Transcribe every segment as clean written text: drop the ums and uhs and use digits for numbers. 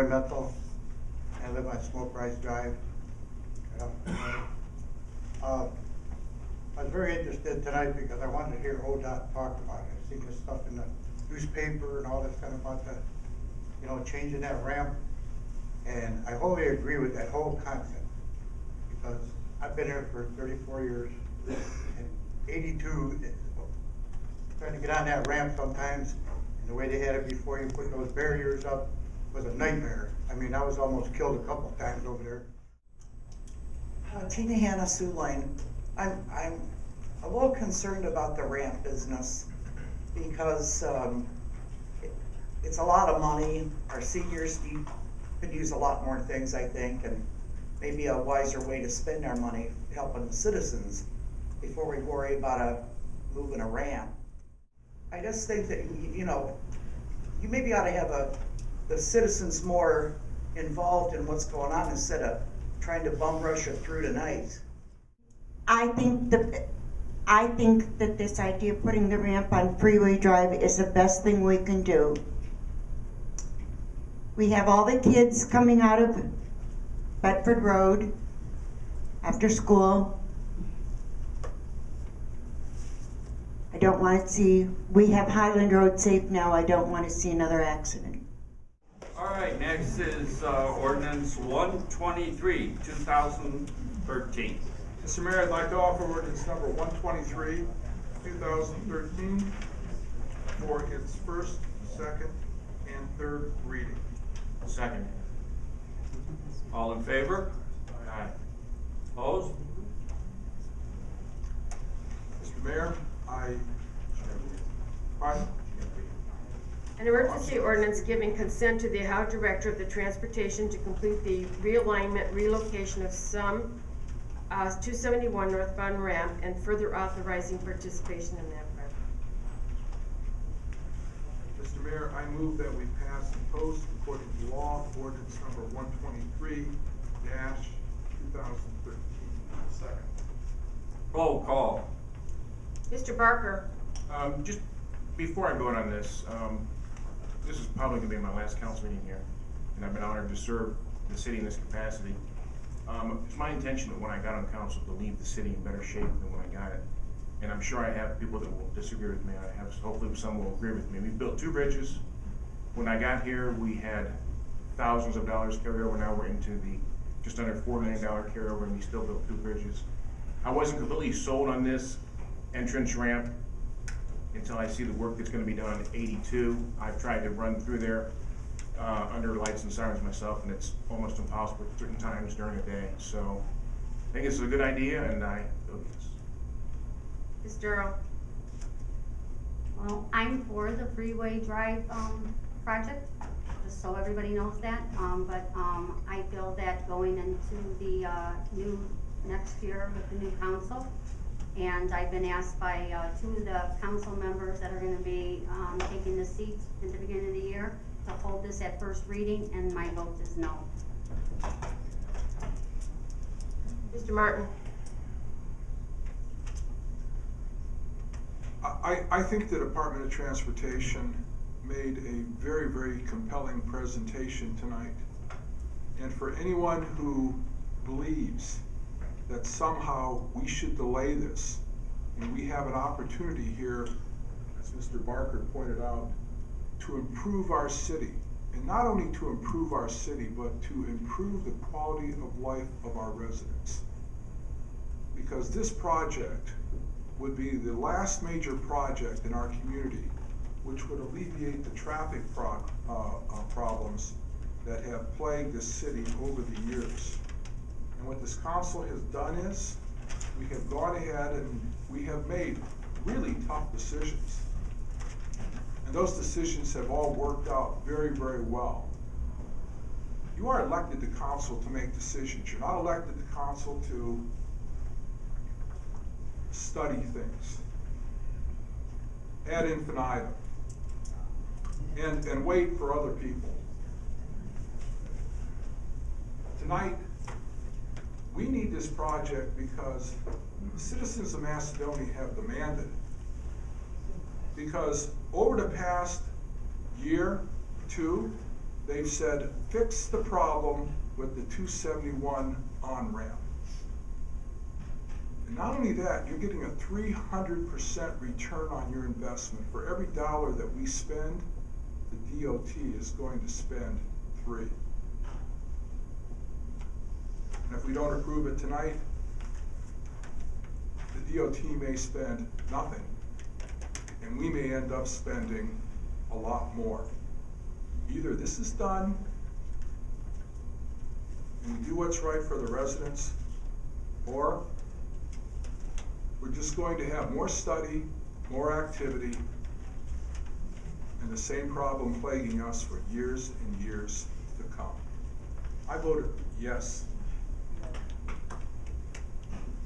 Menthel. I live on Smoke Rise Drive. I was very interested tonight because I wanted to hear ODOT talk about it. I've seen this stuff in the newspaper and all this kind of about the, changing that ramp. And I wholly agree with that whole concept because I've been here for 34 years and 82, trying to get on that ramp sometimes, and the way they had it before you put those barriers up was a nightmare. I mean, I was almost killed a couple of times over there. Tina Hannah, Sioux Line. I'm a little concerned about the ramp business because it's a lot of money. Our seniors could use a lot more things, I think, and maybe a wiser way to spend our money helping the citizens before we worry about moving a ramp. I just think that, you maybe ought to have the citizens more involved in what's going on instead of trying to bum rush it through tonight. I think that this idea of putting the ramp on Freeway Drive is the best thing we can do. We have all the kids coming out of Bedford Road after school. I don't want to see, we have Highland Road safe now. I don't want to see another accident. All right, next is ordinance 123, 2013. Mr. Mayor, I'd like to offer ordinance number 123, 2013 for its first, second, and third reading. Second. All in favor? Aye. Opposed? Mr. Mayor, An emergency ordinance giving consent to the Ohio Director of the Transportation to complete the realignment relocation of some 271 northbound ramp and further authorizing participation in that project. Mr. Mayor, I move that we pass and post according to law ordinance number 123-2013. Second. Roll call. Mr. Barker. Just before I vote on this, this is probably going to be my last council meeting here, and I've been honored to serve the city in this capacity. It's my intention that when I got on council to leave the city in better shape than when I got it. And I'm sure I have people that will disagree with me. I have, hopefully some will agree with me. We built 2 bridges. When I got here, we had thousands of dollars carryover. Now we're into the just under $4 million carryover, and we still built 2 bridges. I wasn't completely sold on this entrance ramp until I see the work that's going to be done on 82. I've tried to run through there under lights and sirens myself, and it's almost impossible at certain times during the day. So I think it's a good idea, and I vote yes. Ms. Durrow. Well, I'm for the Freeway Drive project, just so everybody knows that. But I feel that going into the next year with the new council, and I've been asked by 2 of the council members that are going to be taking the seats at the beginning of the year to hold this at first reading, and my vote is no. Mr. Martin. I think the Department of Transportation made a very, very compelling presentation tonight. And for anyone who believes that somehow we should delay this, and we have an opportunity here, as Mr. Barker pointed out, to improve our city. And not only to improve our city, but to improve the quality of life of our residents. Because this project would be the last major project in our community which would alleviate the traffic problems that have plagued this city over the years. And what this council has done is, we have gone ahead and we have made really tough decisions. And those decisions have all worked out very, very well. You are elected to council to make decisions. You're not elected to council to study things ad infinitum and wait for other people. Tonight, we need this project because the citizens of Macedonia have demanded it. Because over the past year, 2, they've said, fix the problem with the 271 on-ramp. And not only that, you're getting a 300% return on your investment. For every dollar that we spend, the DOT is going to spend 3. And if we don't approve it tonight, the DOT may spend nothing, and we may end up spending a lot more. Either this is done, and we do what's right for the residents, or we're just going to have more study, more activity, and the same problem plaguing us for years and years to come. I voted yes.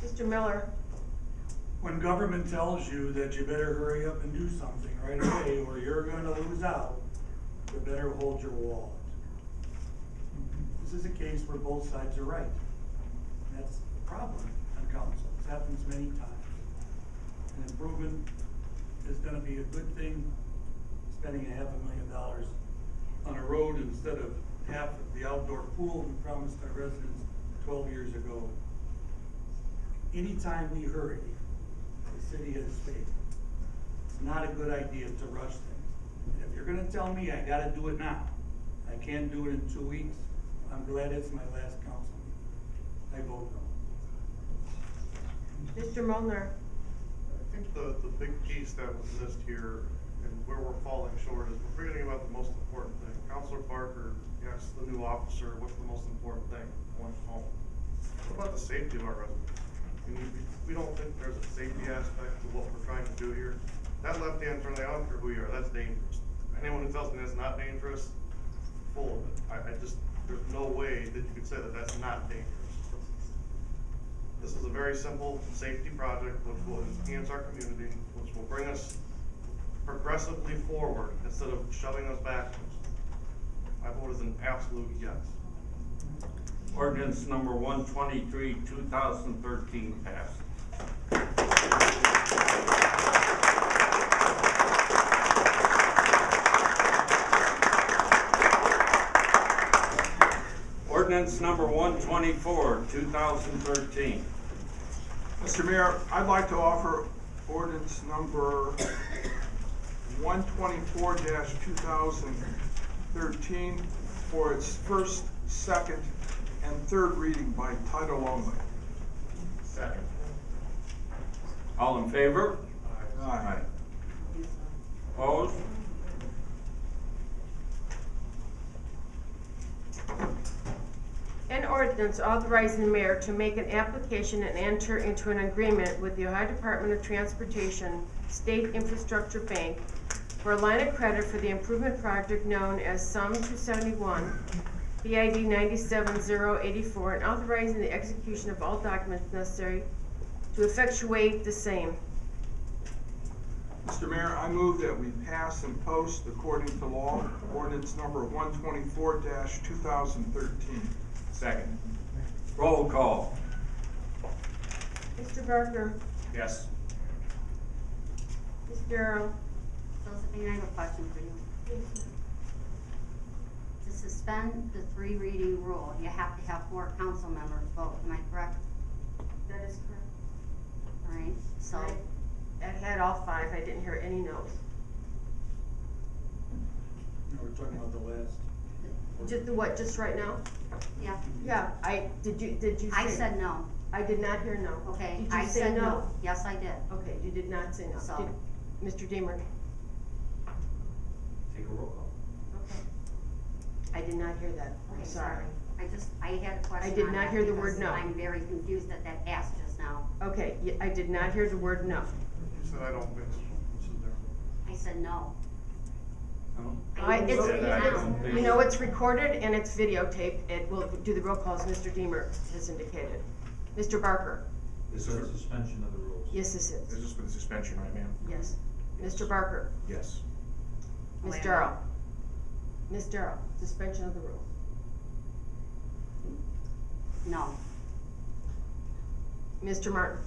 Mr. Miller, When government tells you that you better hurry up and do something right away or you're gonna lose out, you better hold your wallet. This is a case where both sides are right. And that's the problem on council. This happens many times. An improvement is gonna be a good thing, spending $500,000 on a road instead of half of the outdoor pool we promised our residents 12 years ago. Anytime we hurry, the city has failed. It's not a good idea to rush things. And if you're gonna tell me I gotta do it now, I can't do it in 2 weeks, I'm glad it's my last council meeting. I vote no. Mr. Mulner, I think the big piece that was missed here and where we're falling short is we're forgetting about the most important thing. Councilor Parker, yes, the new officer, what's the most important thing? Going home. What about the safety of our residents? We don't think there's a safety aspect to what we're trying to do here. That left-hand turn, I don't care who you are, that's dangerous. Anyone who tells me that's not dangerous, full of it. I just, there's no way that you could say that that's not dangerous. This is a very simple safety project which will enhance our community, which will bring us progressively forward instead of shoving us backwards. My vote is an absolute yes. Ordinance number 123, 2013 passed. Ordinance number 124, 2013. Mr. Mayor, I'd like to offer ordinance number 124-2013 for its first, second, and third reading by title only. Second. All in favor? Aye. Opposed? an ordinance authorizing the mayor to make an application and enter into an agreement with the Ohio Department of Transportation State Infrastructure Bank for a line of credit for the improvement project known as SUM 271, BID 97084, and authorizing the execution of all documents necessary to effectuate the same. Mr. Mayor, I move that we pass and post, according to law, ordinance number 124-2013. Second. Roll call. Mr. Barker, Yes. Ms. Darrow, Josephine, I have a question for you. To suspend the 3 reading rule, you have to have 4 council members vote, am I correct? that is correct. All right, so, I had all 5, I didn't hear any no's. No, we're talking about the last. Just the what, just right now? yeah, Yeah, did you say? I said no. I did not hear no. Okay, Did you I say said no. Yes, I did. Okay, you did not say no. So- Did- Mr. Deemer? Take a roll call. Okay. I did not hear that, I'm Okay, sorry. I had a question I did on not that hear the because word no. I'm very confused at that ask just now. Okay, I did not hear the word no. You said I don't think so, Mrs. Darrow. I said no. No? I didn't say I no. don't think You know, it's recorded and it's videotaped, it will do the roll calls Mr. Deemer has indicated. Mr. Barker? This is a suspension of the rules. Yes, this This is, is for the suspension, right, ma'am? yes. Mr. Barker? Yes. Ms. Wait a Darrow? Ms. Darrow, suspension of the rules. No. Mr. Martin?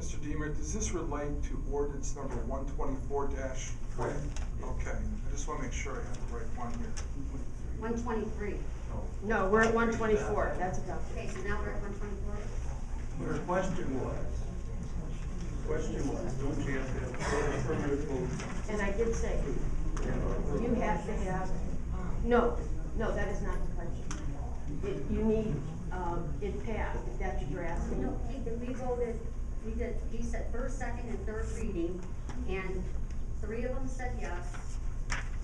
Mr. Deemer, does this relate to ordinance number 124-20? Okay, I just want to make sure I have the right one here. 123. No, we're at 124, that's adopted. Okay, so now we're at 124. Her question was, don't you have to have affirmative vote? And I did say, you have to have, no, that is not the question. You need, it passed, if that's what you're asking. No, we voted, he said first, second, and third reading, and 3 of them said yes,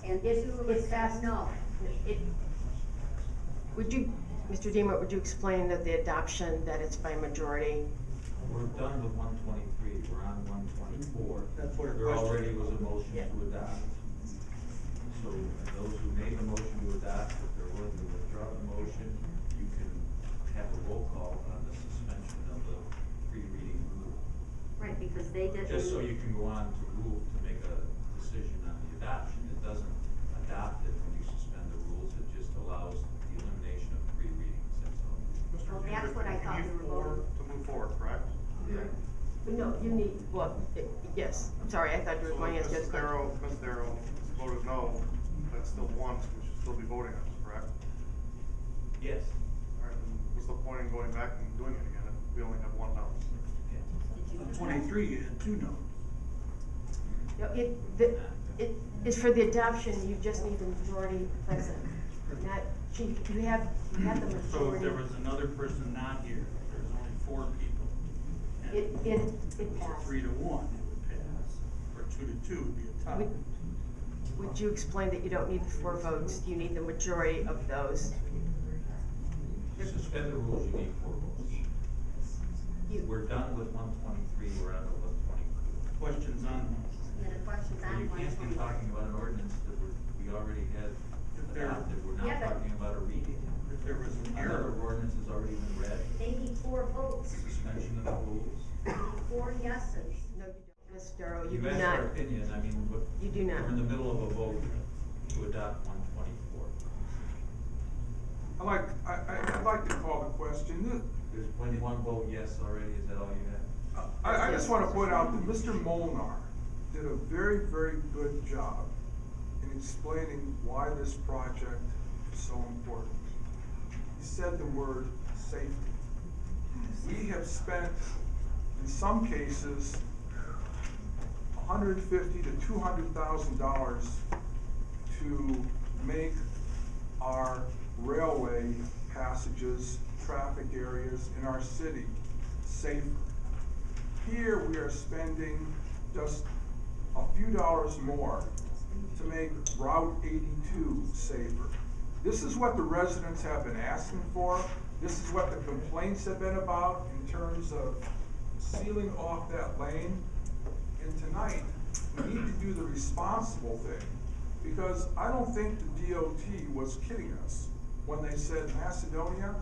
and 2 of them said no. Would you, Mr. Deemer, would you explain that the adoption, that it's by majority? We're done with 123, we're on 124. That's what her There question already was a motion Yeah. to adopt. So those who made the motion to adopt, if they're willing to withdraw the motion, you can have a roll call on the suspension of the pre-reading rule. Right, because they didn't. Just so you can go on to rule to make a decision on the adoption. It doesn't adopt it when you suspend the rules, it just allows the elimination of 3 readings, that's all. Well, that's what I thought we were voting. To move forward, correct? No, you need, well, yes, I'm sorry, I thought you were So going if as Ms. Darrow voted no, that's still once, we should still be voting on this, correct? Yes. All right, then what's the point in going back and doing it again if we only have 1 no? On 23, you had 2 no. It is for the adoption, you just need the majority present. Not, you have the majority. So if there was another person not here, there's only 4 people. and It passed. 3 to 1, it would pass, or 2 to 2 would be a tie. Would you explain that you don't need the 4 votes, you need the majority of those? To suspend the rules, you need 4 votes. We're done with 123, we're on to 124. Questions on Yeah, the question's Well, on you can't be 124. talking about an ordinance that we already had there- adopted, we're now Yeah, but- talking about a reading. if there was an Another error. ordinance has already been read, They need 4 votes, suspension of the rules. 4 yeses. No, you don't, Ms. Darrow, you You've do asked not. our opinion, I mean, what? You do not. We're in the middle of a vote to adopt 124. I'd like to call the question. There's one vote yes already, is that all you have? I just want to point out that Mr. Molnar did a very, very good job in explaining why this project is so important. He said the word safety. We have spent, in some cases, $150,000 to $200,000 to make our railway passages, traffic areas in our city safer. Here we are spending just a few dollars more to make Route 82 safer. This is what the residents have been asking for. This is what the complaints have been about in terms of sealing off that lane. And tonight, we need to do the responsible thing, because I don't think the DOT was kidding us when they said, Macedonia,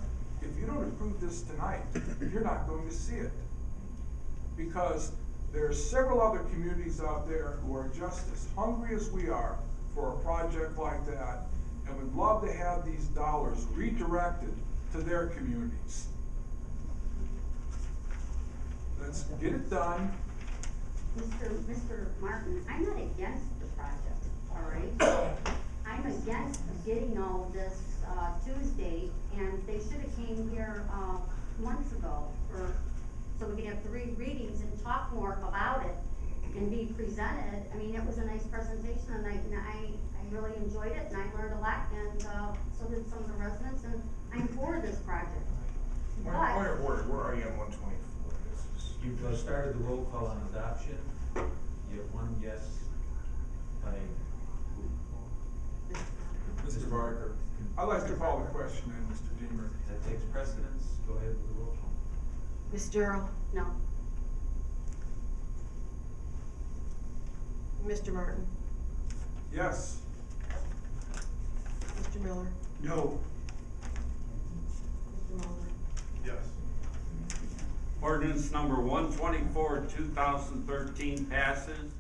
if you don't approve this tonight, you're not going to see it. Because there are several other communities out there who are just as hungry as we are for a project like that, and would love to have these dollars redirected to their communities. Let's get it done. Mr. Martin, I'm not against the project, all right? I'm against getting all this Tuesday, and they should have came here months ago so we could have 3 readings and talk more about it and be presented. I mean, it was a nice presentation, and I really enjoyed it, and I learned a lot, and so did some of the residents, and I'm for this project. Point of order, where are you on 124? You've started the roll call on adoption. You have 1 yes by who? Mr. Barker, I'd like to call the question in, Mr. Deemer. That takes precedence. Go ahead with the roll call. Ms. Darrow, No. Mr. Martin, Yes. Mr. Miller, No. Mr. Muller. Yes. Ordinance number 124, 2013 passes.